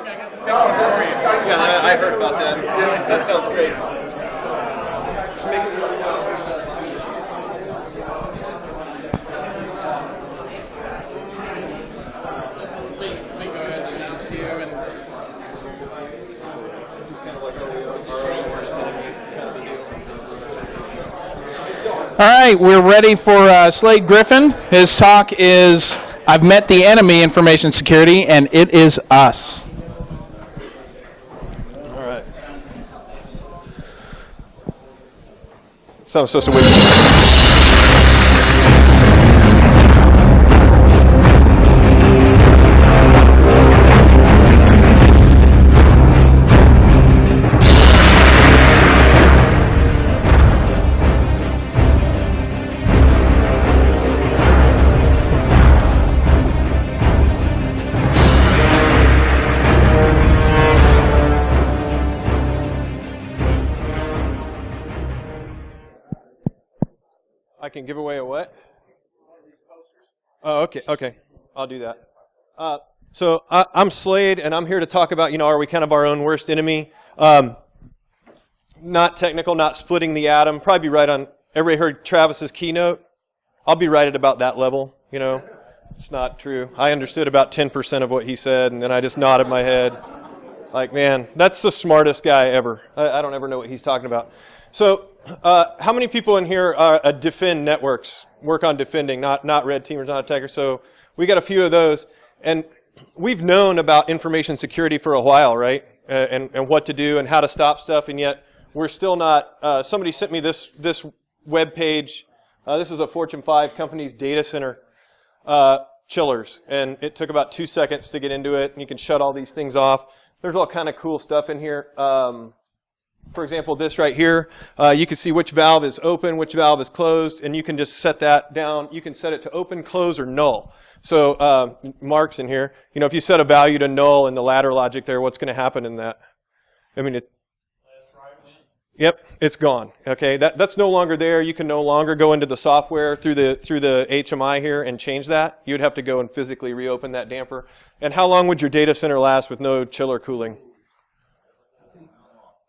Yeah, I heard about that. That sounds great. Just make it Let me go ahead and announce you. And this is kind of like our own worst enemy kind of a deal. all right, we're ready for Slade Griffin. His talk is "I've Met the Enemy, Information Security, and It Is Us." All right. So I'm supposed to wait. I can give away a what? Oh, okay. I'll do that. So I'm Slade, and I'm here to talk about, are we kind of our own worst enemy? Not technical, not splitting the atom. Probably right on, everybody heard Travis's keynote? I'll be right at about that level, It's not true. I understood about 10% of what he said, and then I just nodded my head. Like, man, that's the smartest guy ever. I don't ever know what he's talking about. So, how many people in here defend networks, work on defending, not red teamers, not attackers? So we got a few of those, and we've known about information security for a while, right? And what to do and how to stop stuff, and yet we're still not. Somebody sent me this web page. This is a Fortune 5 company's data center chillers, and it took about 2 seconds to get into it. And you can shut all these things off. There's all kind of cool stuff in here. For example, this right here, you can see which valve is open, which valve is closed, and you can just set that down. You can set it to open, close, or null. So Mark's in here. If you set a value to null in the ladder logic there, what's going to happen in that? Yep, it's gone. Okay, that's no longer there. You can no longer go into the software through the HMI here and change that. You'd have to go and physically reopen that damper. And how long would your data center last with no chiller cooling?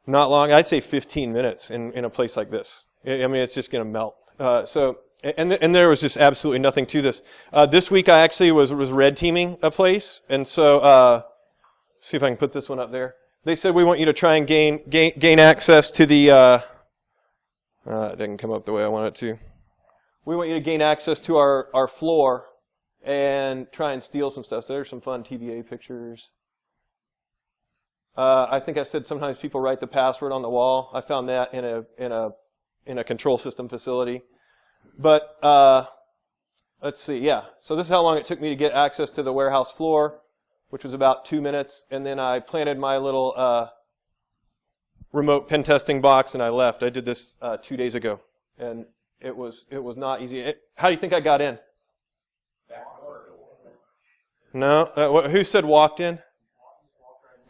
Not long. I'd say 15 minutes in a place like this. It's just going to melt. And there was just absolutely nothing to this. This week I actually was red teaming a place, and so see if I can put this one up there. They said we want you to try and gain access to the. It didn't come up the way I want it to. We want you to gain access to our floor and try and steal some stuff. So there's some fun TBA pictures. I think I said sometimes people write the password on the wall. I found that in a control system facility. But let's see, yeah. So this is how long it took me to get access to the warehouse floor, which was about 2 minutes. And then I planted my little remote pen testing box and I left. I did this 2 days ago, and it was not easy. How do you think I got in? No, who said walked in?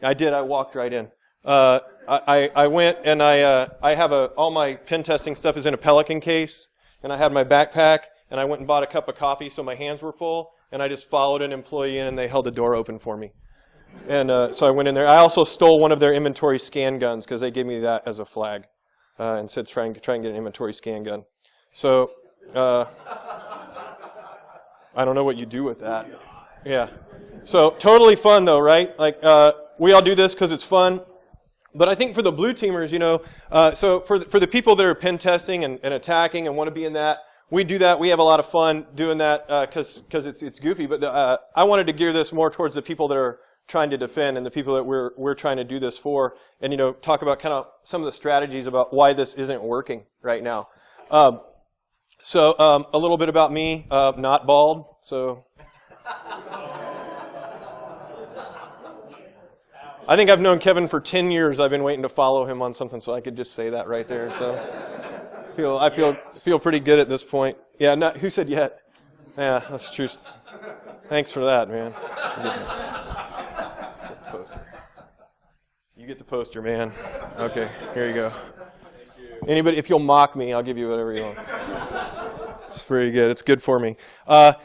I did. I walked right in. I went and I have all my pen testing stuff is in a Pelican case, and I had my backpack, and I went and bought a cup of coffee so my hands were full, and I just followed an employee in, and they held the door open for me. And so I went in there. I also stole one of their inventory scan guns because they gave me that as a flag and said try and get an inventory scan gun. So I don't know what you do with that. Yeah. So totally fun though, right? Like we all do this because it's fun. But I think for the blue teamers, so for the people that are pen testing and attacking and want to be in that, we do that. We have a lot of fun doing that because it's goofy. But I wanted to gear this more towards the people that are trying to defend and the people that we're trying to do this for, and talk about kind of some of the strategies about why this isn't working right now. So a little bit about me, not bald, so. I think I've known Kevin for 10 years. I've been waiting to follow him on something, so I could just say that right there. So I feel pretty good at this point. Yeah, who said yet? Yeah, that's true. Thanks for that, man. Get the poster. You get the poster, man. Okay, here you go. Anybody, if you'll mock me, I'll give you whatever you want. It's very good. It's good for me.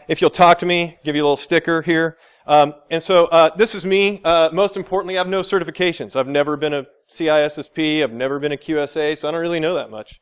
If you'll talk to me, give you a little sticker here. And so this is me. Most importantly, I have no certifications. I've never been a CISSP. I've never been a QSA, so I don't really know that much.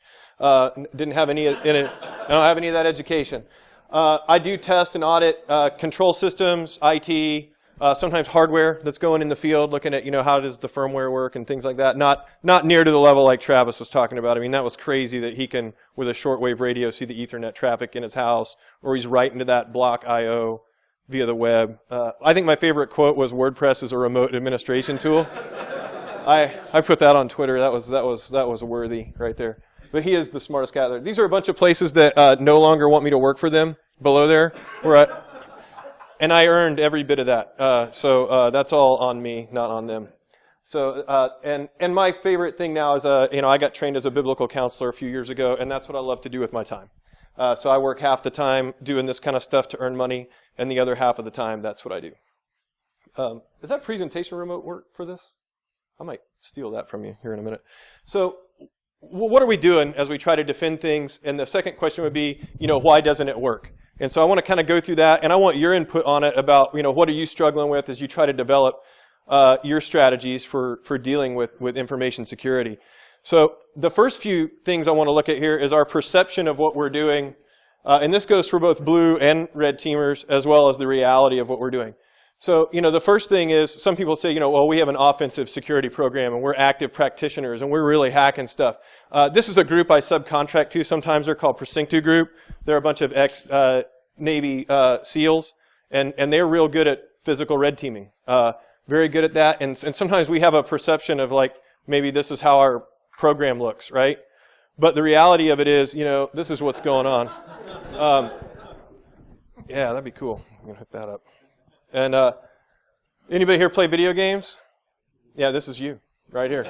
Didn't have any in it. I don't have any of that education. I do test and audit control systems, IT, sometimes hardware that's going in the field, looking at, how does the firmware work and things like that. Not near to the level like Travis was talking about. I mean, that was crazy that he can, with a shortwave radio, see the Ethernet traffic in his house, or he's writing to that block I/O via the web. I think my favorite quote was, "WordPress is a remote administration tool." I put that on Twitter. That was worthy right there. But he is the smartest guy there. These are a bunch of places that no longer want me to work for them below there, and I earned every bit of that. So that's all on me, not on them. So and my favorite thing now is I got trained as a biblical counselor a few years ago, and that's what I love to do with my time. So I work half the time doing this kind of stuff to earn money, and the other half of the time, that's what I do. Does that presentation remote work for this? I might steal that from you here in a minute. So what are we doing as we try to defend things? And the second question would be, why doesn't it work? And so I want to kind of go through that, and I want your input on it about, what are you struggling with as you try to develop your strategies for dealing with information security. So the first few things I want to look at here is our perception of what we're doing. And this goes for both blue and red teamers, as well as the reality of what we're doing. So, the first thing is, some people say, well, we have an offensive security program, and we're active practitioners, and we're really hacking stuff. This is a group I subcontract to. Sometimes they're called Precinct Group. They're a bunch of ex-Navy SEALs, and they're real good at physical red teaming. Very good at that, and sometimes we have a perception of, maybe this is how our program looks, right? But the reality of it is, this is what's going on. Yeah, that'd be cool. I'm going to hook that up. And anybody here play video games? Yeah, this is you, right here.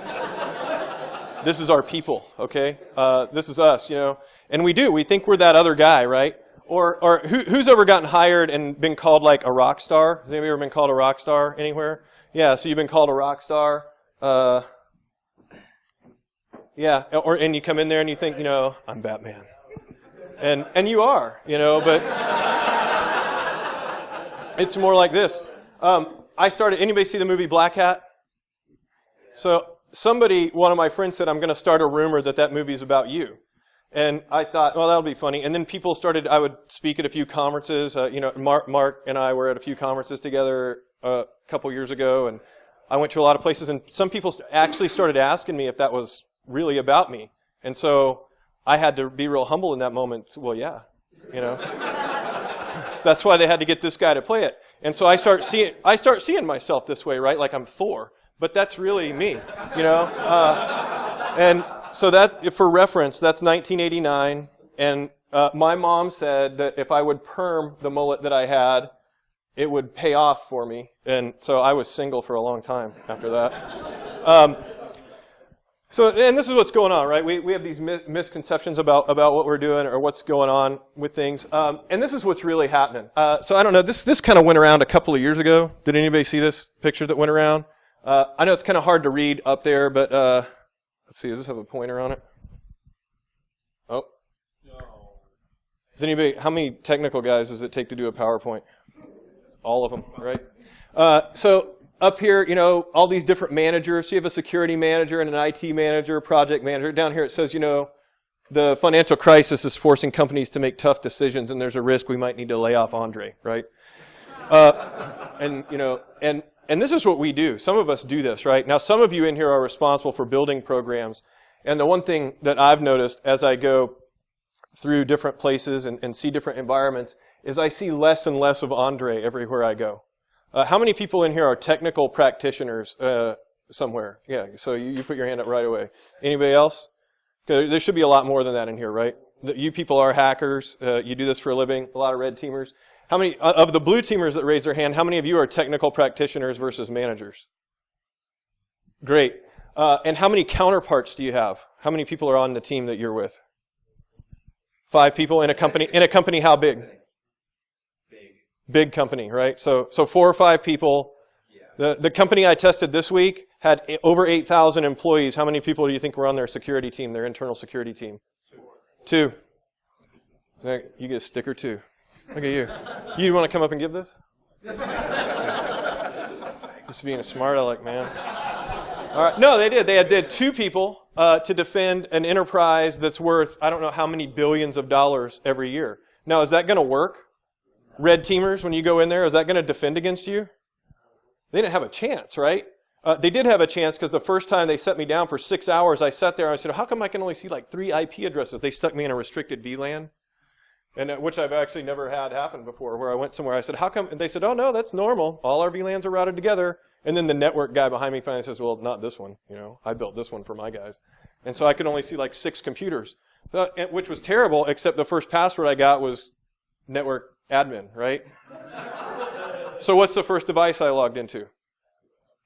This is our people, okay? This is us, And we think we're that other guy, right? Or who's ever gotten hired and been called like a rock star? Has anybody ever been called a rock star anywhere? Yeah, so you've been called a rock star. Yeah, and you come in there and you think, I'm Batman. And you are, but it's more like this. Anybody see the movie Black Hat? So one of my friends said, I'm going to start a rumor that movie's about you. And I thought, well, that'll be funny. And then people I would speak at a few conferences. Mark and I were at a few conferences together a couple years ago, and I went to a lot of places, and some people actually started asking me if that was really about me. And so I had to be real humble in that moment. Well, yeah, That's why they had to get this guy to play it. And so I start seeing myself this way, right? Like I'm Thor. But that's really me, And so that, for reference, that's 1989. And my mom said that if I would perm the mullet that I had, it would pay off for me. And so I was single for a long time after that. And this is what's going on, right? We have these misconceptions about what we're doing or what's going on with things. And this is what's really happening. So I don't know, this kind of went around a couple of years ago. Did anybody see this picture that went around? I know it's kind of hard to read up there, but let's see, does this have a pointer on it? Oh. No. How many technical guys does it take to do a PowerPoint? All of them, right? So up here, all these different managers. So you have a security manager and an IT manager, project manager. Down here it says, the financial crisis is forcing companies to make tough decisions, and there's a risk we might need to lay off Andre, right? And this is what we do. Some of us do this, right? Now, some of you in here are responsible for building programs. And the one thing that I've noticed as I go through different places and see different environments is I see less and less of Andre everywhere I go. How many people in here are technical practitioners somewhere? Yeah, so you put your hand up right away. Anybody else? There should be a lot more than that in here, right? You people are hackers. You do this for a living. A lot of red teamers. How many of the blue teamers that raise their hand, how many of you are technical practitioners versus managers? Great. And how many counterparts do you have? How many people are on the team that you're with? 5 people in a company. In a company, how big? Big company, right? So 4 or 5 people. The company I tested this week had over 8,000 employees. How many people do you think were on their security team, their internal security team? 2. You get a sticker too. Look at you. You want to come up and give this? Just being a smart aleck, man. All right. No, they did. They did 2 people to defend an enterprise that's worth, I don't know how many billions of dollars every year. Now, is that going to work? Red teamers, when you go in there, is that going to defend against you? They didn't have a chance, right? They did have a chance because the first time they set me down for 6 hours, I sat there and I said, how come I can only see like 3 IP addresses? They stuck me in a restricted VLAN, and which I've actually never had happen before, where I went somewhere, I said, how come? And they said, oh, no, that's normal. All our VLANs are routed together. And then the network guy behind me finally says, well, not this one. I built this one for my guys. And so I could only see like 6 computers, which was terrible, except the first password I got was network admin, right? So what's the first device I logged into?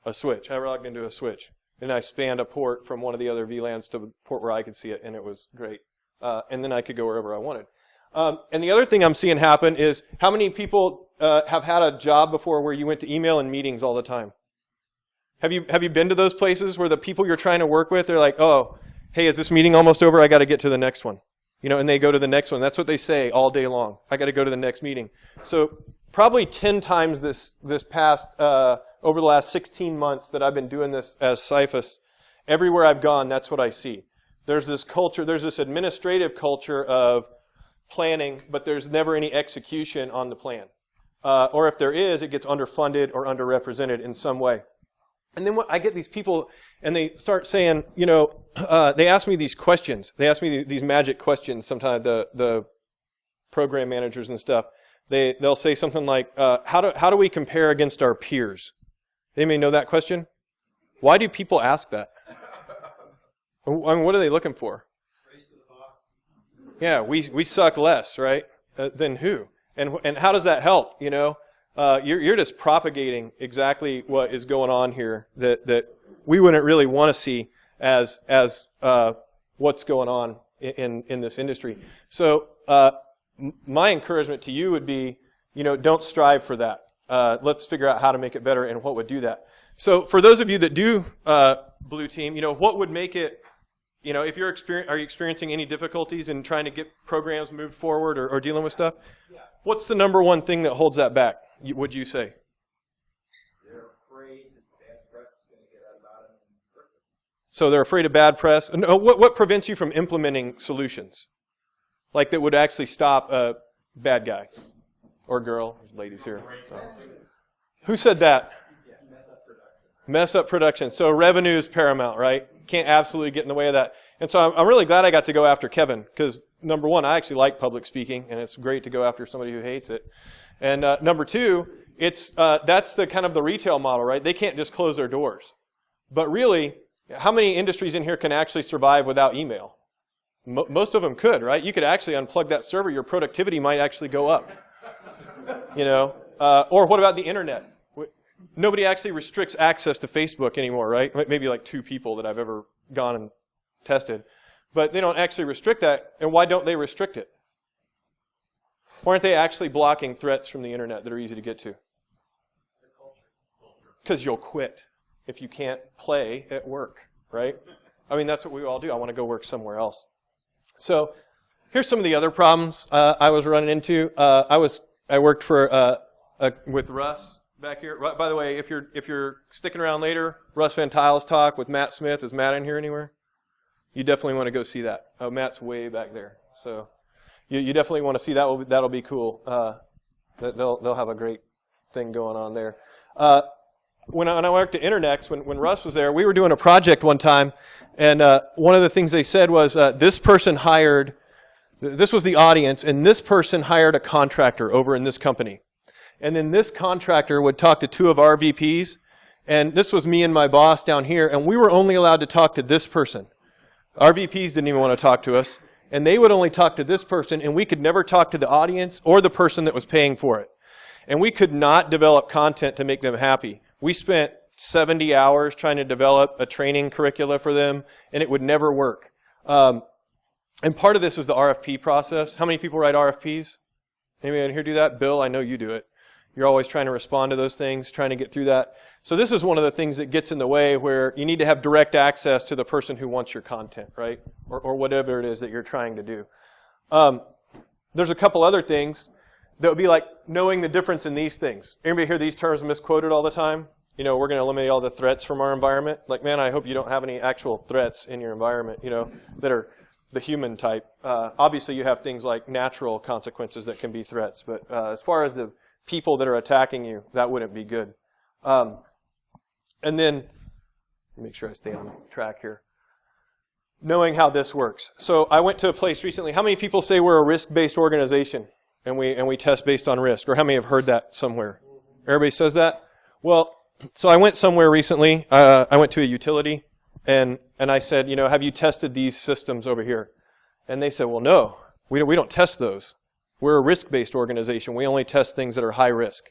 A switch. I logged into a switch. And I spanned a port from one of the other VLANs to the port where I could see it, and it was great. And then I could go wherever I wanted. And the other thing I'm seeing happen is, how many people have had a job before where you went to email and meetings all the time? Have you been to those places where the people you're trying to work with, they're like, oh, hey, is this meeting almost over? I got to get to the next one. And they go to the next one. That's what they say all day long. I got to go to the next meeting. So probably 10 times this past, over the last 16 months that I've been doing this as Cyphus, everywhere I've gone, that's what I see. There's this culture, there's this administrative culture of planning, but there's never any execution on the plan. Or if there is, it gets underfunded or underrepresented in some way. And then I get these people, and they start saying, they ask me these questions. They ask me these magic questions sometimes, the program managers and stuff. They'll say something like, how do we compare against our peers? They may know that question. Why do people ask that? I mean, what are they looking for? Yeah, we suck less, right? Than who? And how does that help? You're just propagating exactly what is going on here that we wouldn't really want to see as what's going on in this industry. So my encouragement to you would be, don't strive for that. Let's figure out how to make it better and what would do that. So for those of you that do Blue Team, what would make it, if are you experiencing any difficulties in trying to get programs moved forward or dealing with stuff? Yeah. What's the number one thing that holds that back, would you say? They're afraid that bad press is going to get out about them. So they're afraid of bad press. No, what prevents you from implementing solutions? Like that would actually stop a bad guy or girl. There's ladies here. So. Who said that? Yeah, mess up production. Mess up production. So revenue is paramount, right? Can't absolutely get in the way of that. And so I'm really glad I got to go after Kevin, because number one, I actually like public speaking, and it's great to go after somebody who hates it. And number two, that's the kind of the retail model, right? They can't just close their doors. But really, how many industries in here can actually survive without email? Most of them could, right? You could actually unplug that server. Your productivity might actually go up. Or what about the internet? Nobody actually restricts access to Facebook anymore, right? Maybe like 2 people that I've ever gone and tested. But they don't actually restrict that. And why don't they restrict it? Why aren't they actually blocking threats from the internet that are easy to get to? Because you'll quit if you can't play at work, right? I mean, that's what we all do. I want to go work somewhere else. So here's some of the other problems I was running into. I worked for with Russ back here. By the way, if you're sticking around later, Russ Van Tile's talk with Matt Smith. Is Matt in here anywhere? You definitely want to go see that. Oh, Matt's way back there. So you definitely want to see that. That'll be cool. They'll have a great thing going on there. When I worked at Internex, when Russ was there, we were doing a project one time, and one of the things they said was this person hired. This was the audience, and this person hired a contractor over in this company. And then this contractor would talk to 2 of our VPs, and this was me and my boss down here, and we were only allowed to talk to this person. Our VPs didn't even want to talk to us, and they would only talk to this person, and we could never talk to the audience or the person that was paying for it. And we could not develop content to make them happy. We spent 70 hours trying to develop a training curricula for them, and it would never work. And part of this is the RFP process. How many people write RFPs? Anybody in here do that? Bill, I know you do it. You're always trying to respond to those things, trying to get through that. So this is one of the things that gets in the way, where you need to have direct access to the person who wants your content, right? Or whatever it is that you're trying to do. There's a couple other things that would be like knowing the difference in these things. Anybody hear these terms misquoted all the time? we're going to eliminate all the threats from our environment. Like, man, I hope you don't have any actual threats in your environment, that are the human type. Obviously, you have things like natural consequences that can be threats, but as far as the people that are attacking you, that wouldn't be good. And then, make sure I stay on track here. Knowing how this works. So I went to a place recently. How many people say we're a risk-based organization and we test based on risk? Or how many have heard that somewhere? Everybody says that? Well, so I went somewhere recently. I went to a utility, and I said, have you tested these systems over here? And they said, well, no, we don't test those. We're a risk-based organization. We only test things that are high risk.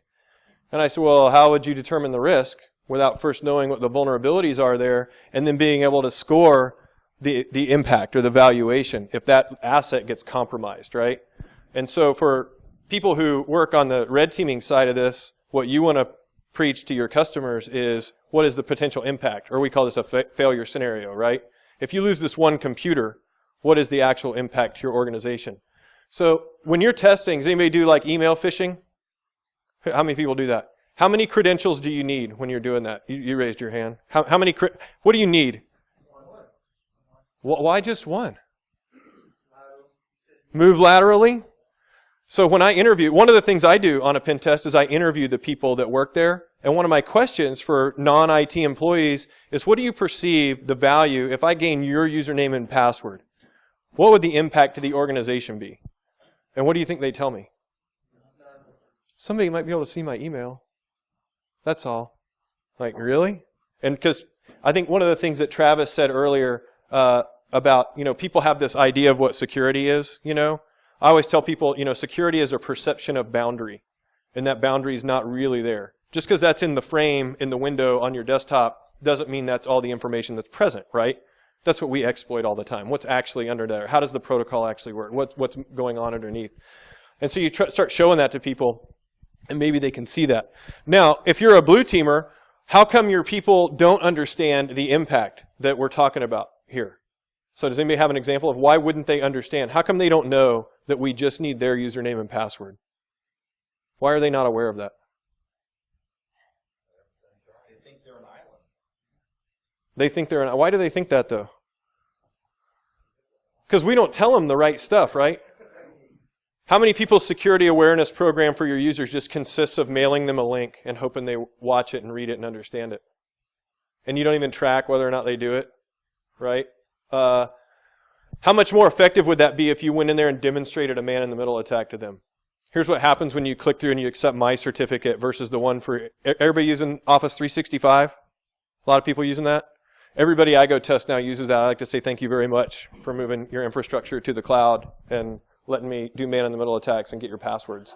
And I said, well, how would you determine the risk without first knowing what the vulnerabilities are there and then being able to score the impact or the valuation if that asset gets compromised, right? And so for people who work on the red teaming side of this, what you want to preach to your customers is what is the potential impact, or we call this a failure scenario, right? If you lose this one computer, what is the actual impact to your organization? So when you're testing, does anybody do like email phishing? How many people do that? How many credentials do you need when you're doing that? You raised your hand. How many? What do you need? Why just one? Move laterally? So when I interview, one of the things I do on a pen test is I interview the people that work there. And one of my questions for non-IT employees is, what do you perceive the value if I gain your username and password? What would the impact to the organization be? And what do you think they tell me? Somebody might be able to see my email. That's all. Like, really? And because I think one of the things that Travis said earlier about, people have this idea of what security is, I always tell people, security is a perception of boundary, and that boundary is not really there. Just because that's in the frame, in the window on your desktop, doesn't mean that's all the information that's present, right? That's what we exploit all the time. What's actually under there? How does the protocol actually work? What's going on underneath? And so you start showing that to people, and maybe they can see that. Now, if you're a blue teamer, how come your people don't understand the impact that we're talking about here? So does anybody have an example of why wouldn't they understand? How come they don't know that we just need their username and password? Why are they not aware of that? They think they're an island. They think they're an. Why do they think that though? Because we don't tell them the right stuff, right? How many people's security awareness program for your users just consists of mailing them a link and hoping they watch it and read it and understand it? And you don't even track whether or not they do it, right? How much more effective would that be if you went in there and demonstrated a man-in-the-middle attack to them? Here's what happens when you click through and you accept my certificate versus the one for... Everybody using Office 365? A lot of people using that? Everybody I go test now uses that. I like to say thank you very much for moving your infrastructure to the cloud and letting me do man-in-the-middle attacks and get your passwords.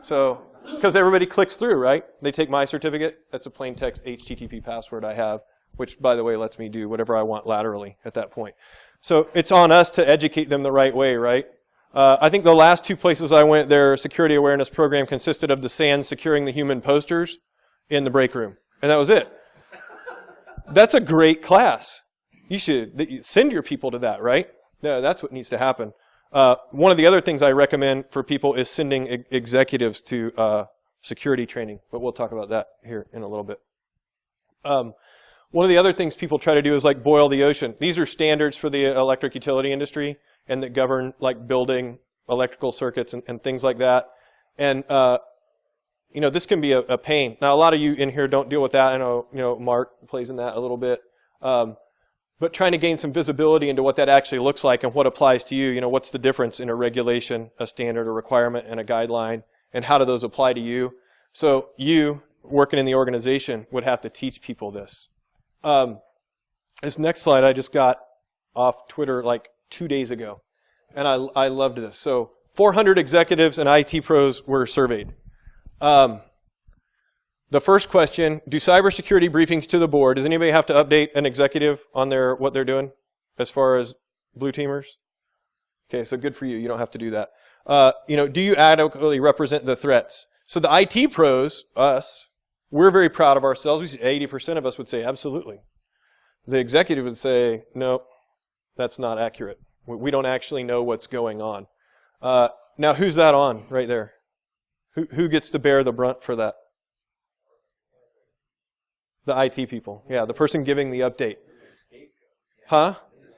So, because everybody clicks through, right? They take my certificate. That's a plain text HTTP password I have, which, by the way, lets me do whatever I want laterally at that point. So it's on us to educate them the right way, right? I think the last two places I went, their security awareness program consisted of the SANS securing the human posters in the break room. And that was it. That's a great class. You should send your people to that, right? Yeah, that's what needs to happen. One of the other things I recommend for people is sending executives to security training, but we'll talk about that here in a little bit. One of the other things people try to do is like boil the ocean. These are standards for the electric utility industry and that govern like building electrical circuits and things like that. And this can be a pain. Now, a lot of you in here don't deal with that. I know, Mark plays in that a little bit. But trying to gain some visibility into what that actually looks like and what applies to you. What's the difference in a regulation, a standard, a requirement, and a guideline, and how do those apply to you? So you, working in the organization, would have to teach people this. This next slide I just got off Twitter like 2 days ago, and I loved this. So 400 executives and IT pros were surveyed. The first question, do cybersecurity briefings to the board, does anybody have to update an executive on what they're doing as far as blue teamers? Okay, so good for you. You don't have to do that. Do you adequately represent the threats? So the IT pros, us, we're very proud of ourselves. 80% of us would say absolutely. The executive would say, no, that's not accurate. We don't actually know what's going on. Now, who's that on right there? Who gets to bear the brunt for that? The IT people. Yeah, the person giving the update. Huh?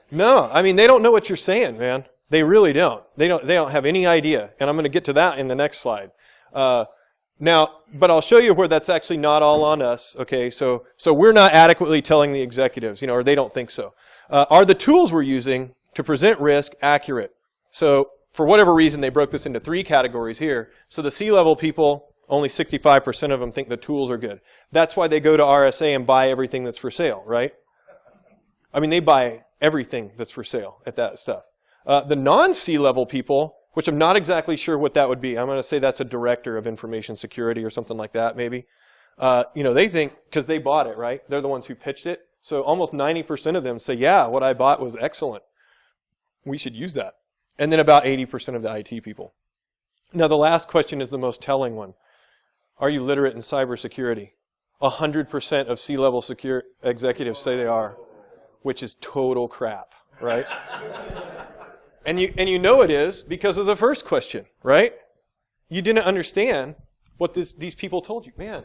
No, I mean, they don't know what you're saying, man. They really don't. They don't have any idea. And I'm going to get to that in the next slide. Now, but I'll show you where that's actually not all on us. Okay, so we're not adequately telling the executives, or they don't think so. Are the tools we're using to present risk accurate? So for whatever reason, they broke this into 3 categories here. So the C-level people, only 65% of them think the tools are good. That's why they go to RSA and buy everything that's for sale, right? I mean, they buy everything that's for sale at that stuff. The non-C-level people, which I'm not exactly sure what that would be. I'm going to say that's a director of information security or something like that, maybe. They think, because they bought it, right? They're the ones who pitched it. So almost 90% of them say, yeah, what I bought was excellent. We should use that. And then about 80% of the IT people. Now, the last question is the most telling one. Are you literate in cybersecurity? 100% of C-level executives say they are, which is total crap, right? And you know it is because of the first question, right? You didn't understand what these people told you. Man,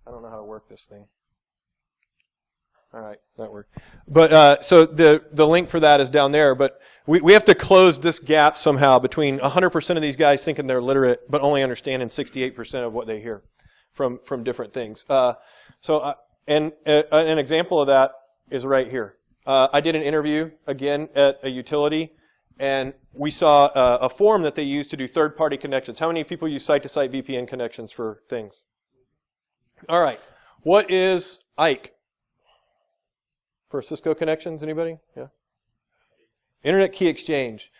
I don't know how to work this thing. All right, that worked. But so the link for that is down there. But we have to close this gap somehow between 100% of these guys thinking they're literate, but only understanding 68% of what they hear from different things. And an example of that is right here. I did an interview again at a utility, and we saw a form that they use to do third-party connections. How many people use site-to-site VPN connections for things? All right. What is IKE? For Cisco connections, anybody? Yeah. Internet Key Exchange.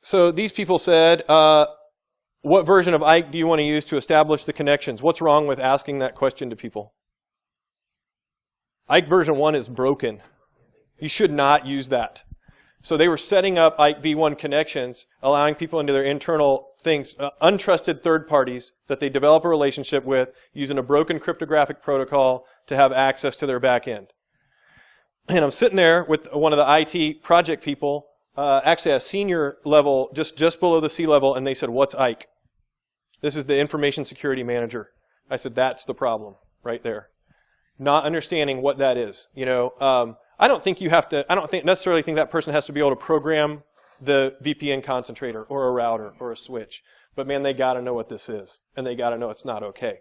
So these people said, what version of IKE do you want to use to establish the connections? What's wrong with asking that question to people? IKE version 1 is broken. You should not use that. So they were setting up IKE v1 connections, allowing people into their internal things, untrusted third parties that they develop a relationship with, using a broken cryptographic protocol to have access to their back end. And I'm sitting there with one of the IT project people, actually a senior level, just below the C level, and they said, "What's IKE?" This is the information security manager. I said, that's the problem right there. Not understanding what that is. I don't necessarily think that person has to be able to program the VPN concentrator or a router or a switch. But man, they got to know what this is. And they got to know it's not okay.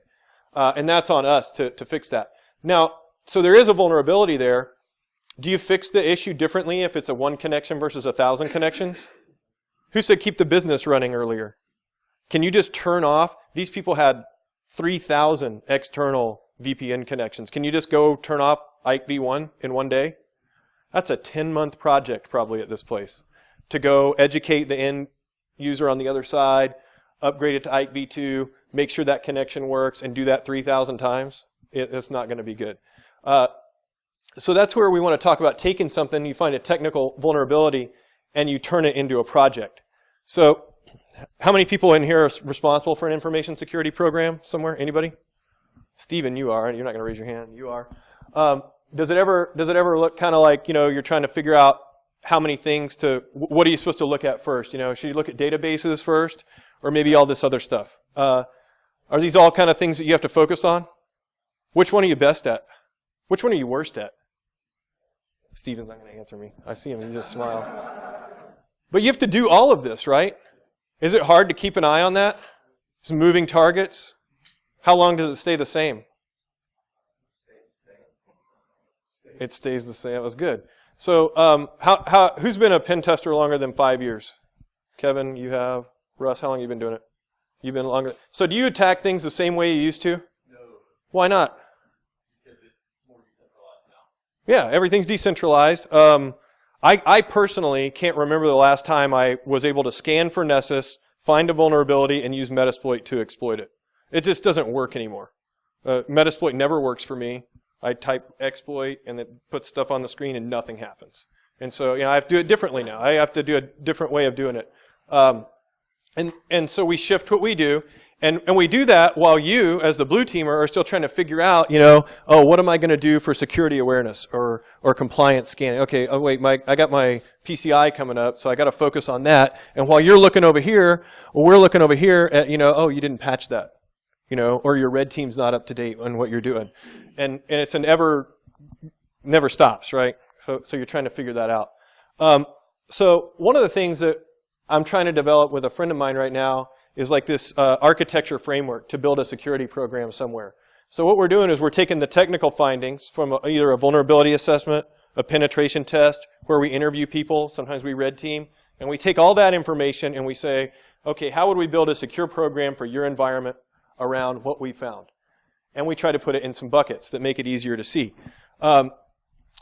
And that's on us to fix that. Now, so there is a vulnerability there. Do you fix the issue differently if it's a 1 connection versus 1,000 connections? Who said keep the business running earlier? Can you just turn off? These people had 3,000 external VPN connections. Can you just go turn off IKE v1 in one day? That's a 10-month project probably at this place. To go educate the end user on the other side, upgrade it to IKE v2, make sure that connection works, and do that 3,000 times. It's not going to be good. So that's where we want to talk about taking something, you find a technical vulnerability, and you turn it into a project. So how many people in here are responsible for an information security program somewhere? Anybody? Stephen, you are. You're not going to raise your hand. You are. Does it ever look kind of like, you're trying to figure out how many things what are you supposed to look at first? Should you look at databases first, or maybe all this other stuff? Are these all kind of things that you have to focus on? Which one are you best at? Which one are you worst at? Stephen's not going to answer me. I see him. He just smiled. But you have to do all of this, right? Is it hard to keep an eye on that? Some moving targets? How long does it stay the same? It stays the same. That was good. So, who's been a pen tester longer than 5 years? Kevin, you have. Russ, how long have you been doing it? You've been longer. So, do you attack things the same way you used to? No. Why not? Because it's more decentralized now. Yeah, everything's decentralized. I personally can't remember the last time I was able to scan for Nessus, find a vulnerability, and use Metasploit to exploit it. It just doesn't work anymore. Metasploit never works for me. I type exploit and it puts stuff on the screen and nothing happens. And so, I have to do it differently now. I have to do a different way of doing it. And so we shift what we do. And we do that while you, as the blue teamer, are still trying to figure out, what am I going to do for security awareness or compliance scanning? Okay, I got my PCI coming up, so I got to focus on that. And while you're looking over here, we're looking over here at, you didn't patch that. or your red team's not up to date on what you're doing. And it's never stops, right? So you're trying to figure that out. So one of the things that I'm trying to develop with a friend of mine right now is like this architecture framework to build a security program somewhere. So what we're doing is we're taking the technical findings from either a vulnerability assessment, a penetration test, where we interview people, sometimes we red team, and we take all that information and we say, okay, how would we build a secure program for your environment around what we found? And we try to put it in some buckets that make it easier to see. And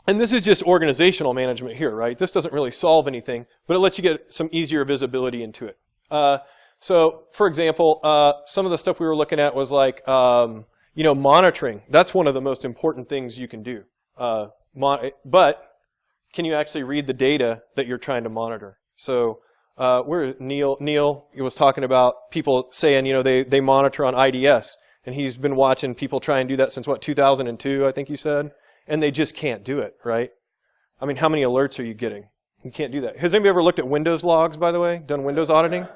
this is just organizational management here, right? This doesn't really solve anything, but it lets you get some easier visibility into it. So, for example, some of the stuff we were looking at was like, monitoring. That's one of the most important things you can do. But can you actually read the data that you're trying to monitor? So, where Neil was talking about people saying, they monitor on IDS, and he's been watching people try and do that since 2002, I think you said, and they just can't do it, right? I mean, how many alerts are you getting? You can't do that. Has anybody ever looked at Windows logs, by the way? Done Windows auditing?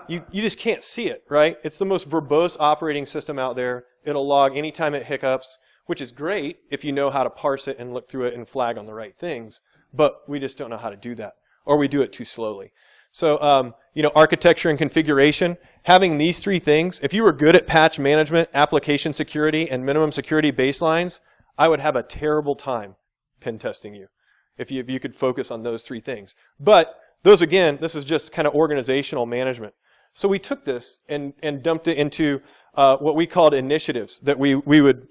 You just can't see it, right? It's the most verbose operating system out there. It'll log anytime it hiccups, which is great if you know how to parse it and look through it and flag on the right things, but we just don't know how to do that, or we do it too slowly. So, architecture and configuration, having these three things, if you were good at patch management, application security, and minimum security baselines, I would have a terrible time pen testing you if you could focus on those three things. But those, again, this is just kind of organizational management. So we took this and dumped it into what we called initiatives that we would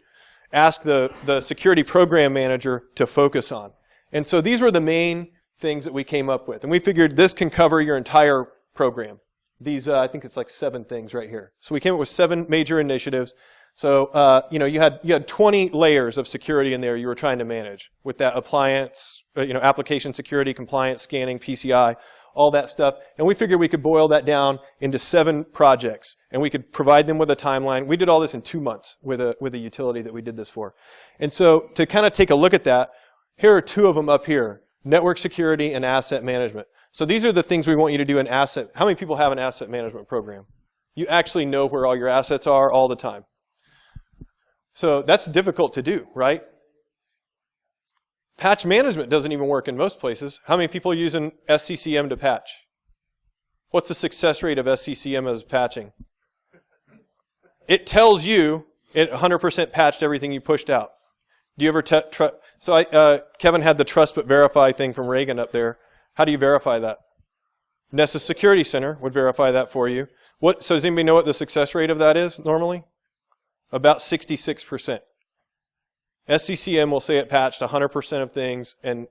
ask the security program manager to focus on. And so these were the main things that we came up with. And we figured this can cover your entire program. These, I think it's like 7 things right here. So we came up with 7 major initiatives. So, you had 20 layers of security in there you were trying to manage with that appliance, application security, compliance, scanning, PCI, all that stuff. And we figured we could boil that down into 7 projects, and we could provide them with a timeline. We did all this in 2 months with a utility that we did this for. And so to kind of take a look at that, here are 2 of them up here, network security and asset management. So these are the things we want you to do in asset. How many people have an asset management program? You actually know where all your assets are all the time. So that's difficult to do, right? Patch management doesn't even work in most places. How many people are using SCCM to patch? What's the success rate of SCCM as patching? It tells you it 100% patched everything you pushed out. Do you ever Kevin had the trust but verify thing from Reagan up there. How do you verify that? Nessus Security Center would verify that for you. So does anybody know what the success rate of that is normally? About 66%. SCCM will say it patched 100% of things, and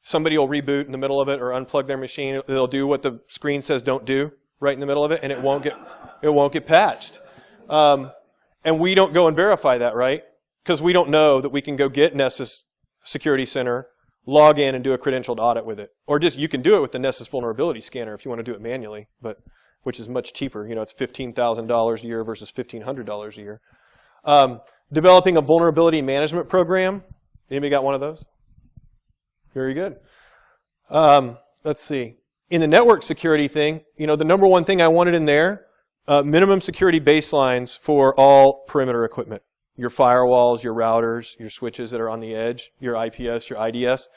somebody will reboot in the middle of it or unplug their machine. They'll do what the screen says don't do right in the middle of it, and it won't get patched. And we don't go and verify that, right? Because we don't know that we can go get Nessus Security Center, log in, and do a credentialed audit with it. Or just you can do it with the Nessus Vulnerability Scanner if you want to do it manually, which is much cheaper. It's $15,000 a year versus $1,500 a year. Developing a vulnerability management program. Anybody got one of those? Very good. Let's see. In the network security thing, the number one thing I wanted in there, minimum security baselines for all perimeter equipment. Your firewalls, your routers, your switches that are on the edge, your IPS, your IDS.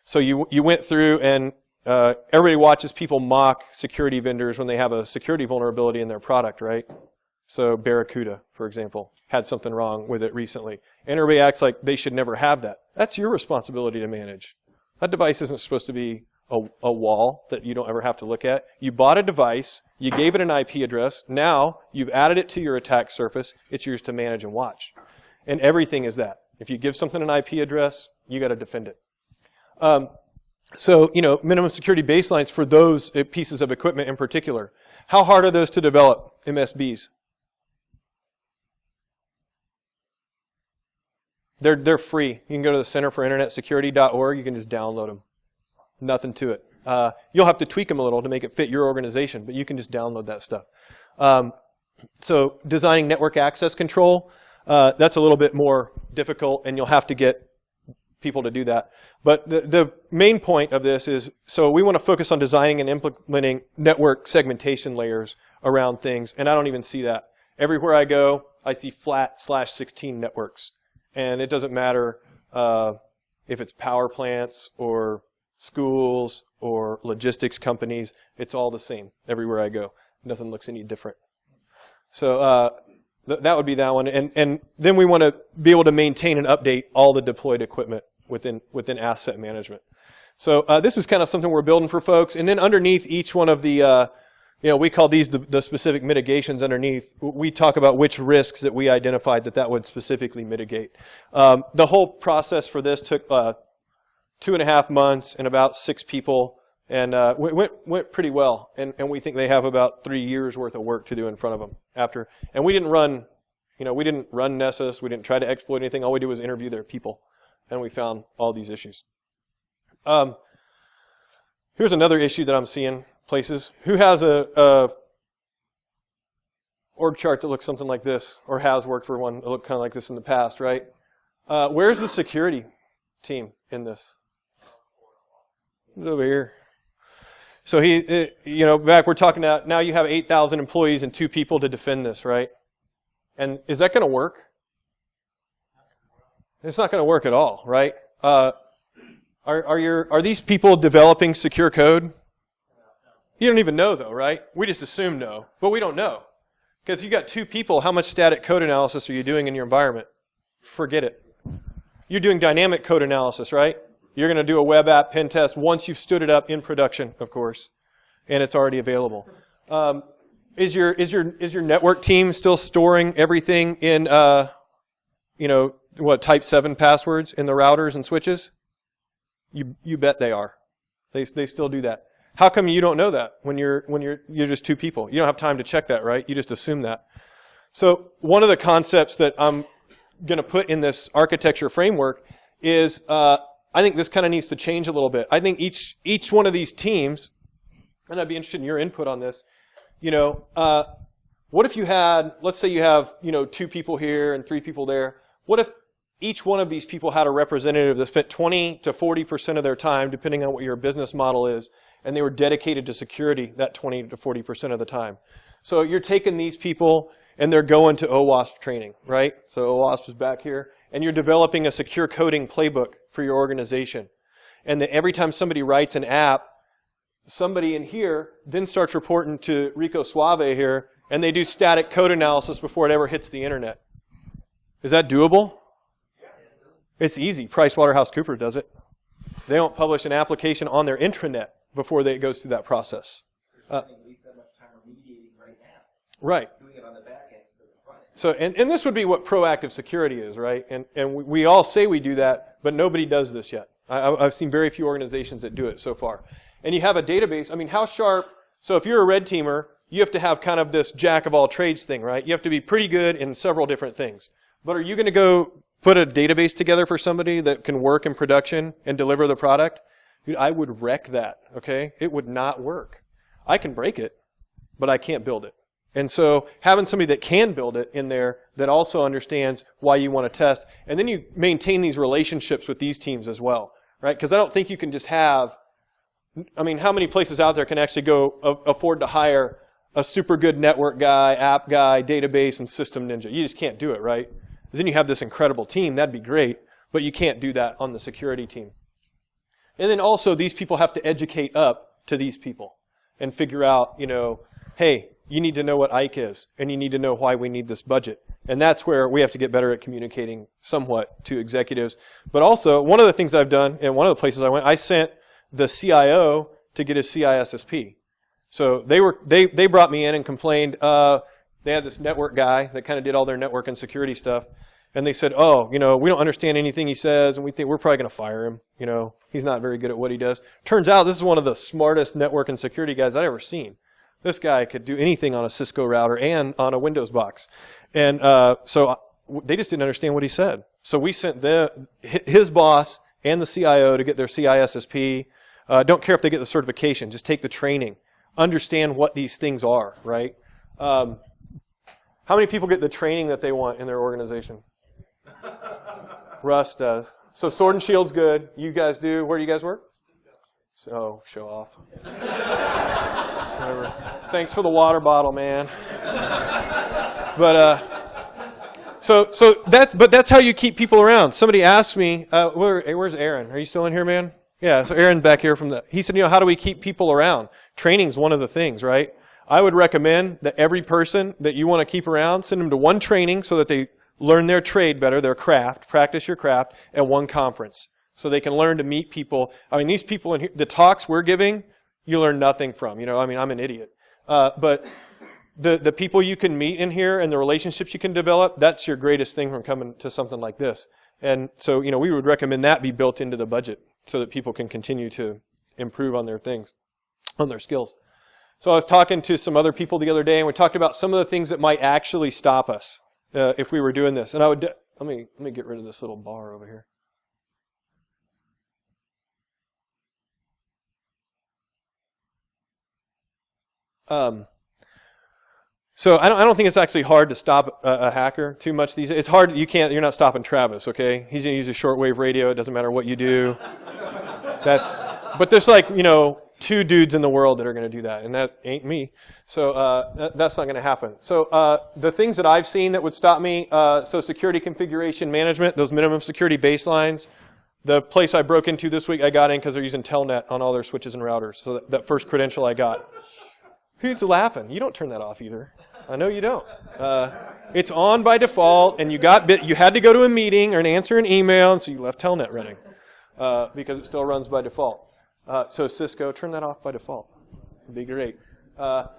So you went through and everybody watches people mock security vendors when they have a security vulnerability in their product, right? So Barracuda, for example, had something wrong with it recently. And everybody acts like they should never have that. That's your responsibility to manage. That device isn't supposed to be a wall that you don't ever have to look at. You bought a device, you gave it an IP address, now you've added it to your attack surface, it's yours to manage and watch. And everything is that. If you give something an IP address, you got to defend it. So, minimum security baselines for those pieces of equipment in particular. How hard are those to develop, MSBs? They're free. You can go to the Center for Internet Security.org. You can just download them. Nothing to it. You'll have to tweak them a little to make it fit your organization, but you can just download that stuff. So designing network access control, that's a little bit more difficult, and you'll have to get people to do that. But the main point of this is, so we want to focus on designing and implementing network segmentation layers around things, and I don't even see that. Everywhere I go, I see flat/16 networks. And it doesn't matter if it's power plants or schools or logistics companies. It's all the same everywhere I go. Nothing looks any different. So that would be that one. And then we want to be able to maintain and update all the deployed equipment within asset management. So this is kind of something we're building for folks. And then underneath each one of the, we call these the specific mitigations underneath. We talk about which risks that we identified that would specifically mitigate. The whole process for this took 2.5 months and about 6 people, and went pretty well. And we think they have about 3 years worth of work to do in front of them after. And we didn't run Nessus. We didn't try to exploit anything. All we did was interview their people, and we found all these issues. Here's another issue that I'm seeing places. Who has a org chart that looks something like this, or has worked for one that looked kind of like this in the past, right? Where's the security team in this? It's over here. So back we're talking about now you have 8,000 employees and 2 people to defend this, right? And is that going to work? It's not going to work at all, right? Are these people developing secure code? You don't even know though, right? We just assume no, but we don't know. Because you got 2 people, how much static code analysis are you doing in your environment? Forget it. You're doing dynamic code analysis, right? You're going to do a web app pen test once you've stood it up in production, of course, and it's already available. Is your network team still storing everything in type 7 passwords in the routers and switches? You bet they are. They still do that. How come you don't know that when you're just 2 people? You don't have time to check that, right? You just assume that. So one of the concepts that I'm going to put in this architecture framework is I think this kind of needs to change a little bit. I think each one of these teams, and I'd be interested in your input on this. What if you had, let's say you have 2 people here and 3 people there. What if each one of these people had a representative that spent 20 to 40% of their time, depending on what your business model is, and they were dedicated to security that 20 to 40% of the time. So you're taking these people and they're going to OWASP training, right? So OWASP is back here, and you're developing a secure coding playbook for your organization. And that every time somebody writes an app, somebody in here then starts reporting to Rico Suave here, and they do static code analysis before it ever hits the internet. Is that doable? It's easy. PricewaterhouseCoopers does it. They don't publish an application on their intranet before it goes through that process. At least that much time remediating right now. Right. Doing it on the back end instead of the front end. So, and this would be what proactive security is, right? And we all say we do that, but nobody does this yet. I've seen very few organizations that do it so far. And you have a database. I mean, how sharp? So if you're a red teamer, you have to have kind of this jack of all trades thing, right? You have to be pretty good in several different things. But are you going to go put a database together for somebody that can work in production and deliver the product? Dude, I would wreck that, okay? It would not work. I can break it, but I can't build it. And so having somebody that can build it in there that also understands why you want to test, and then you maintain these relationships with these teams as well, right? Because I don't think you can just have, I mean, how many places out there can actually go afford to hire a super good network guy, app guy, database, and system ninja? You just can't do it, right? Then you have this incredible team. That'd be great, but you can't do that on the security team. And then also these people have to educate up to these people and figure out, hey, you need to know what IKE is, and you need to know why we need this budget. And that's where we have to get better at communicating somewhat to executives. But also, one of the things I've done, and one of the places I went, I sent the CIO to get his CISSP. So they brought me in and complained. They had this network guy that kind of did all their network and security stuff. And they said, we don't understand anything he says, and we think we're probably going to fire him. He's not very good at what he does. Turns out this is one of the smartest network and security guys I've ever seen. This guy could do anything on a Cisco router and on a Windows box. And so they just didn't understand what he said. So we sent his boss and the CIO to get their CISSP. Don't care if they get the certification. Just take the training. Understand what these things are, right? How many people get the training that they want in their organization? Russ does. So Sword and Shield's good. You guys do. Where do you guys work? So, show off. Whatever. Thanks for the water bottle, man. But that's how you keep people around. Somebody asked me, where's Aaron? Are you still in here, man? Yeah, so Aaron back here he said, how do we keep people around? Training's one of the things, right? I would recommend that every person that you want to keep around, send them to one training so that they learn their trade better, their craft, practice your craft, and one conference. So they can learn to meet people. I mean, these people in here, the talks we're giving, you learn nothing from. I'm an idiot. But the people you can meet in here and the relationships you can develop, that's your greatest thing from coming to something like this. And so, we would recommend that be built into the budget so that people can continue to improve on their things, on their skills. So I was talking to some other people the other day, and we talked about some of the things that might actually stop us if we were doing this. And let me get rid of this little bar over here. So I don't think it's actually hard to stop a hacker too much these days. It's hard. You're not stopping Travis, okay? He's going to use a shortwave radio. It doesn't matter what you do. But there's 2 dudes in the world that are going to do that, and that ain't me. So that's not going to happen. So the things that I've seen that would stop me, so security configuration management, those minimum security baselines. The place I broke into this week, I got in because they're using Telnet on all their switches and routers. So that first credential I got. Who's laughing? You don't turn that off either. I know you don't. It's on by default, and you had to go to a meeting or answer an email, and so you left Telnet running because it still runs by default. So Cisco, turn that off by default. It'd be great. Full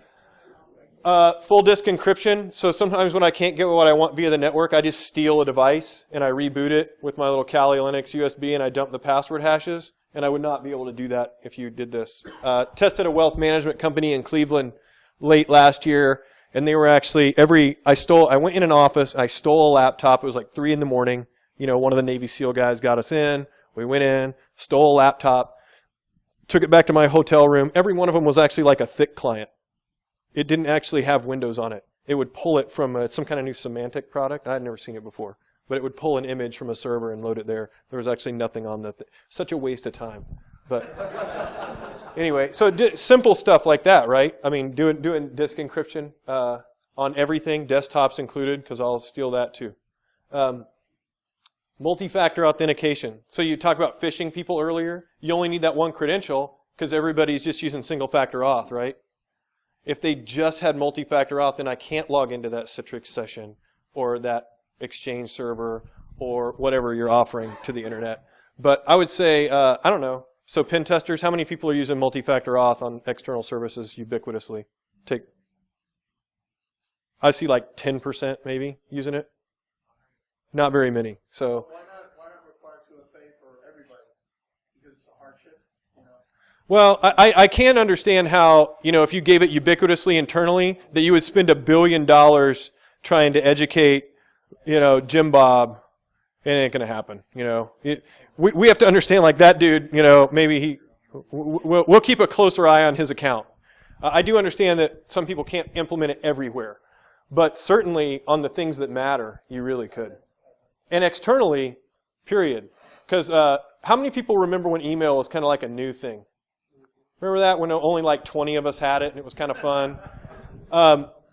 disk encryption. So sometimes when I can't get what I want via the network, I just steal a device and I reboot it with my little Kali Linux USB and I dump the password hashes. And I would not be able to do that if you did this. Tested a wealth management company in Cleveland late last year, and they were actually I went in an office, I stole a laptop. It was like 3 a.m. One of the Navy SEAL guys got us in. We went in, stole a laptop, took it back to my hotel room. Every one of them was actually like a thick client. It didn't actually have Windows on it. It would pull it from some kind of new semantic product. I had never seen it before. But it would pull an image from a server and load it there. There was actually nothing on that. Such a waste of time. But anyway, so simple stuff like that, right? I mean, doing disk encryption on everything, desktops included, because I'll steal that too. Multi-factor authentication. So you talked about phishing people earlier. You only need that one credential because everybody's just using single-factor auth, right? If they just had multi-factor auth, then I can't log into that Citrix session or that Exchange server or whatever you're offering to the internet. But I would say, I don't know. So pen testers, how many people are using multi-factor auth on external services ubiquitously? I see like 10% maybe using it. Not very many. So why not require 2FA for everybody? Because it's a hardship, Well, I can understand how, if you gave it ubiquitously internally, that you would spend $1 billion trying to educate Jim Bob, it ain't going to happen. We have to understand, like that dude, maybe we'll keep a closer eye on his account. I do understand that some people can't implement it everywhere, but certainly on the things that matter, you really could. And externally, period. Because how many people remember when email was kind of like a new thing? Remember that when only like 20 of us had it and it was kind of fun?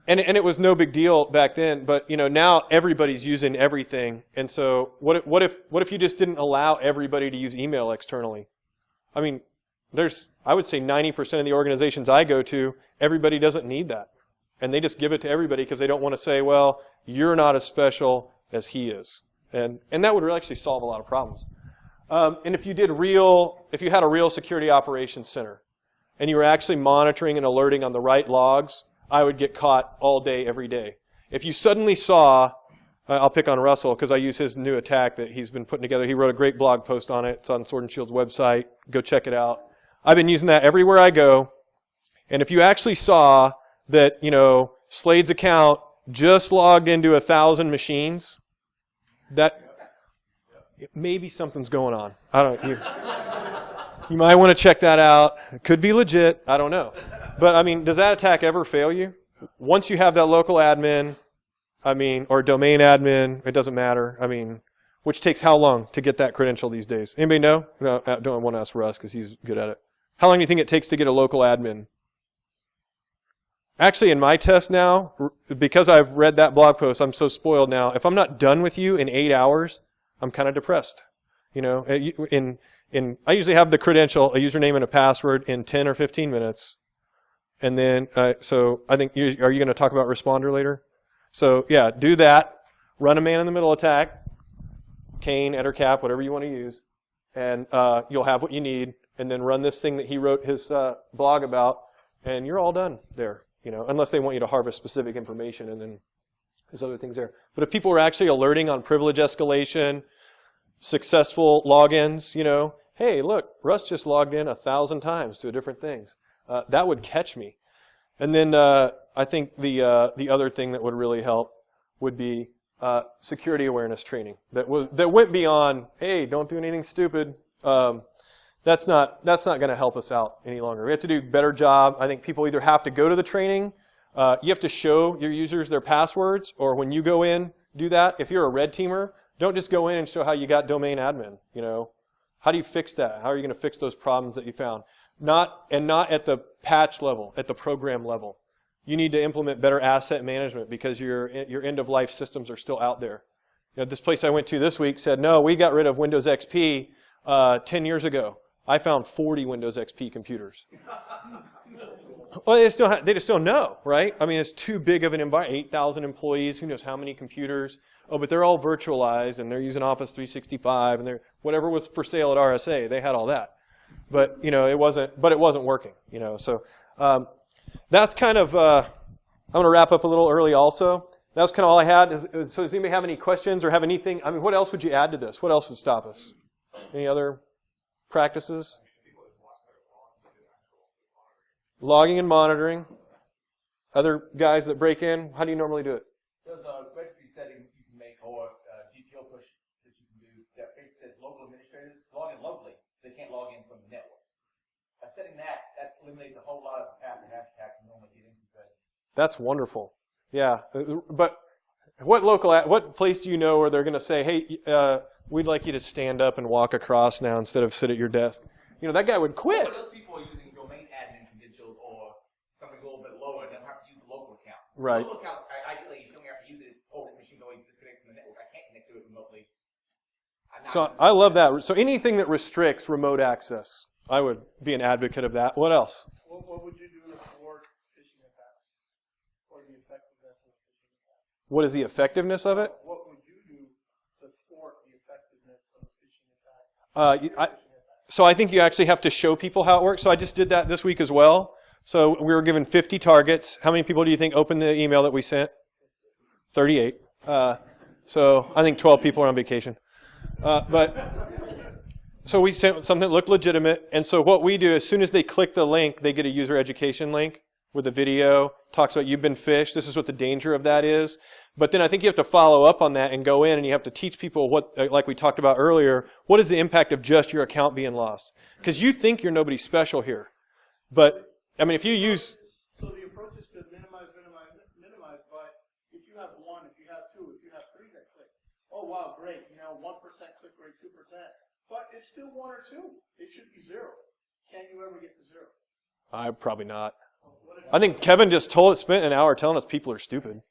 And it was no big deal back then, but now everybody's using everything. And so what if you just didn't allow everybody to use email externally? I mean, I would say 90% of the organizations I go to, everybody doesn't need that. And they just give it to everybody because they don't want to say, well, you're not as special as he is. And that would really actually solve a lot of problems. And if you had a real security operations center and you were actually monitoring and alerting on the right logs, I would get caught all day, every day. If you suddenly saw, I'll pick on Russell because I use his new attack that he's been putting together. He wrote a great blog post on it. It's on Sword and Shield's website. Go check it out. I've been using that everywhere I go. And if you actually saw that, Slade's account just logged into 1,000 machines, that maybe something's going on. I don't know. You might want to check that out. It could be legit. I don't know. But, I mean, does that attack ever fail you? Once you have that local admin, or domain admin, it doesn't matter. Which takes how long to get that credential these days? Anybody know? No, I don't want to ask Russ because he's good at it. How long do you think it takes to get a local admin? Actually, in my test now, because I've read that blog post, I'm so spoiled now. If I'm not done with you in 8 hours, I'm kind of depressed. You know, I usually have the credential, a username and a password in 10 or 15 minutes. And then, so I think, are you going to talk about responder later? So yeah, do that. Run a man-in-the-middle attack, Kane, Ettercap, whatever you want to use, and you'll have what you need. And then run this thing that he wrote his blog about, and you're all done there. You know, unless they want you to harvest specific information, and then there's other things there. But if people are actually alerting on privilege escalation, successful logins, you know, hey, look, Russ just logged in 1,000 times to different things. That would catch me. And then I think the other thing that would really help would be security awareness training that went beyond, hey, don't do anything stupid. That's not going to help us out any longer. We have to do a better job. I think people either have to go to the training, you have to show your users their passwords, or when you go in, do that. If you're a red teamer, don't just go in and show how you got domain admin. You know, how do you fix that? How are you going to fix those problems that you found? Not at the patch level, at the program level. You need to implement better asset management because your end-of-life systems are still out there. You know, this place I went to this week said, no, we got rid of Windows XP 10 years ago. I found 40 Windows XP computers. Well, they just don't know, right? I mean, it's too big of an environment. 8,000 employees, who knows how many computers. Oh, but they're all virtualized, and they're using Office 365, and whatever was for sale at RSA, they had all that. But, you know, it wasn't working, you know. So that's kind of, I'm going to wrap up a little early also. That's kind of all I had. So does anybody have any questions or have anything? I mean, what else would you add to this? What else would stop us? Any other practices? Logging and monitoring. Other guys that break in, how do you normally do it? There's a registry setting you can make, or GPO push that you can do that basically says local administrators log in locally. They can't log in from the network. By setting that eliminates a whole lot of path and hash attacks you normally get into. That's wonderful. Yeah, but what place do you know where they're going to say, hey, we'd like you to stand up and walk across now instead of sit at your desk? You know, that guy would quit. Well, those people are using domain admin credentials or something a little bit lower and don't have to use the local account. Right. The local account, ideally, you don't have to use it. Oh, this machine going to disconnect from the network. I can't connect to it remotely. So I love that. So anything that restricts remote access, I would be an advocate of that. What else? What would you do to thwart phishing attacks? Or the effectiveness of phishing attacks? What is the effectiveness of it? What would you do to thwart the effectiveness of a phishing attack? So I think you actually have to show people how it works. So I just did that this week as well. So we were given 50 targets. How many people do you think opened the email that we sent? 38. So I think 12 people are on vacation. So we sent something that looked legitimate. And so what we do, as soon as they click the link, they get a user education link with a video, talks about you've been phished. This is what the danger of that is. But then I think you have to follow up on that and go in and you have to teach people what, like we talked about earlier, what is the impact of just your account being lost? Because you think you're nobody special here. But, I mean, if you use... So the approach is to minimize, but if you have one, if you have two, if you have three that click, oh wow, great, you know, 1% click rate, 2%, but it's still 1 or 2. It should be 0. Can you ever get to 0? Probably not. I think Kevin just spent an hour telling us people are stupid.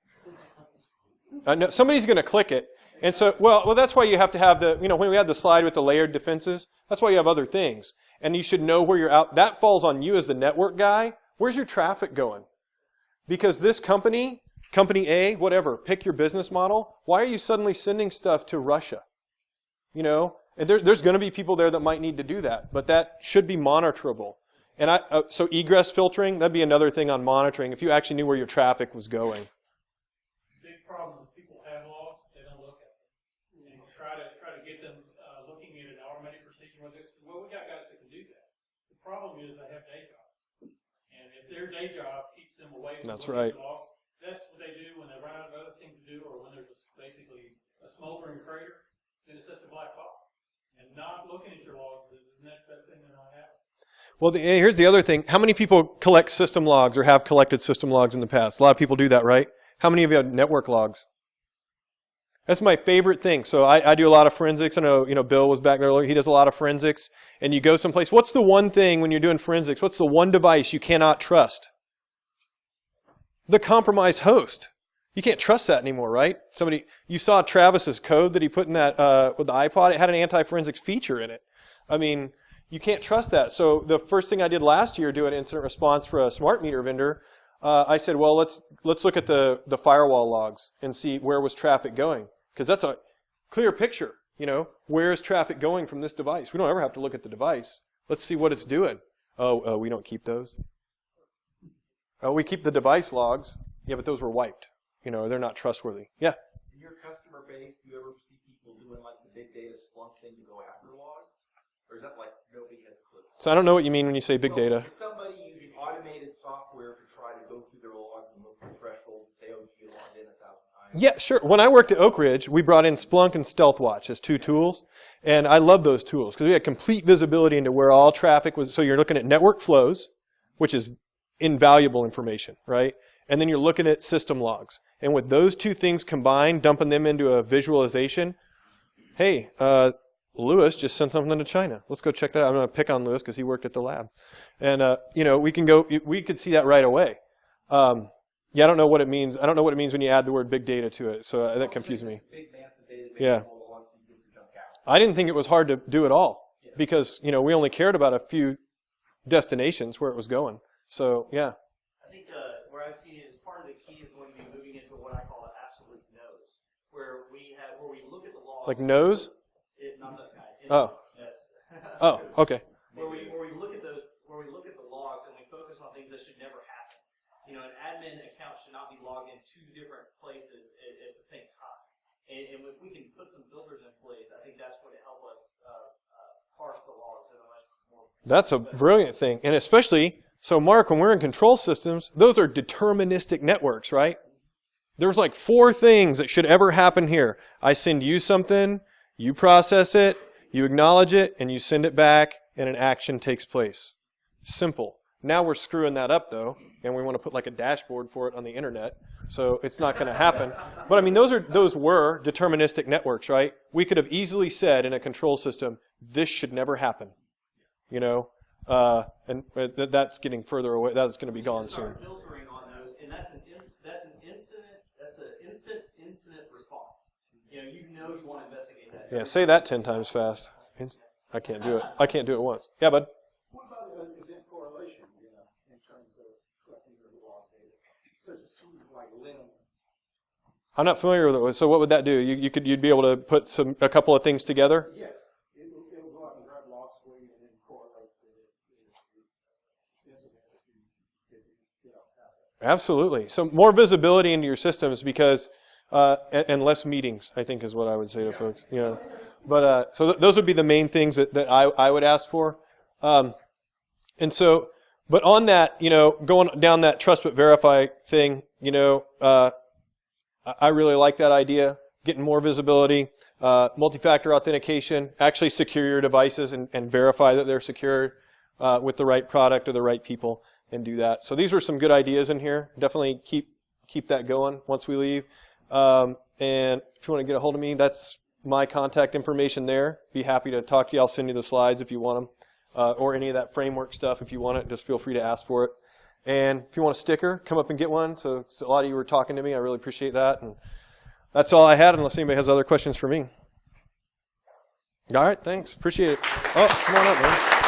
No, somebody's going to click it. And so, well, that's why you have to have when we had the slide with the layered defenses, that's why you have other things. And you should know where you're out. That falls on you as the network guy. Where's your traffic going? Because this company A, whatever, pick your business model. Why are you suddenly sending stuff to Russia? You know, and there's going to be people there that might need to do that, but that should be monitorable. And so egress filtering, that'd be another thing on monitoring if you actually knew where your traffic was going. Big problem is people have logs, they don't look at them. And you try to get them looking at an automated procedure. Well, we got guys that can do that. The problem is they have day jobs. And if their day job keeps them away from looking at logs, that's what they do when they run out of other things to do or when there's basically a smoldering crater, then it's such a black box. And not looking at your logs is the next best thing that might happen. Well, here's the other thing. How many people collect system logs or have collected system logs in the past? A lot of people do that, right? How many of you have network logs? That's my favorite thing. So I do a lot of forensics. I know, Bill was back there earlier. He does a lot of forensics. And you go someplace. What's the one thing when you're doing forensics? What's the one device you cannot trust? the compromised host. You can't trust that anymore, right? You saw Travis's code that he put in that with the iPod. It had an anti-forensics feature in it. I mean, you can't trust that. So the first thing I did last year, doing incident response for a smart meter vendor, I said, well, let's look at the firewall logs and see where was traffic going, because that's a clear picture. Where is traffic going from this device? We don't ever have to look at the device. Let's see what it's doing. Oh, we don't keep those. Oh, we keep the device logs. Yeah, but those were wiped. They're not trustworthy. Yeah. In your customer base, do you ever see people doing like the big data Splunk thing to go after logs? Or is that like nobody has a clue? So I don't know what you mean when you say big data. Is somebody using automated software to try to go through their logs and look for thresholds and say, oh, you logged in 1,000 times? Yeah, sure. When I worked at Oak Ridge, we brought in Splunk and StealthWatch as two tools. And I love those tools because we had complete visibility into where all traffic was. So you're looking at network flows, which is invaluable information, right? And then you're looking at system logs. And with those two things combined, dumping them into a visualization, hey, Lewis just sent something to China. Let's go check that out. I'm going to pick on Lewis because he worked at the lab. And, we could see that right away. I don't know what it means. I don't know what it means when you add the word big data to it. So that confused me. Big massive database. Yeah. I didn't think it was hard to do at all because, we only cared about a few destinations where it was going. So, yeah. I think where I see it is part of the key is going to be moving into what I call an absolute nose, where we look at the log. Like nose? Not that guy. Oh. Yes. Oh, okay. Where we look at the logs and we focus on things that should never happen. An admin account should not be logged in two different places at the same time. And if we can put some filters in place, I think that's going to help us parse the logs in a much more. That's a brilliant thing, and especially. So, Mark, when we're in control systems, those are deterministic networks, right? There's like 4 things that should ever happen here. I send you something, you process it, you acknowledge it, and you send it back, and an action takes place. Simple. Now we're screwing that up, though, and we want to put like a dashboard for it on the internet, so it's not going to happen. But I mean, those were deterministic networks, right? We could have easily said in a control system, this should never happen, and that's getting further away. That's going to be gone soon. Filtering on those, and that's an instant incident response. You want to investigate that. Yeah, say that 10 times fast. I can't do it. I can't do it once. Yeah, bud. What about event correlation, in terms of collecting the log data, such as tools like LIM? I'm not familiar with it. So what would that do? You'd be able to put a couple of things together? Yes. It'll go out and grab logs for you and then correlate the incident if you have. Absolutely. So more visibility into your systems because and less meetings, I think, is what I would say to folks. But so those would be the main things that I would ask for. And so, but on that, going down that trust but verify thing, I really like that idea. Getting more visibility, multi-factor authentication, actually secure your devices and verify that they're secured with the right product or the right people and do that. So these were some good ideas in here. Definitely keep that going once we leave. And if you want to get a hold of me, that's my contact information there. Be happy to talk to you. I'll send you the slides if you want them, or any of that framework stuff if you want it. Just feel free to ask for it. And if you want a sticker, come up and get one. So a lot of you were talking to me. I really appreciate that. And that's all I had, unless anybody has other questions for me. All right, thanks. Appreciate it. Oh, come on up, man.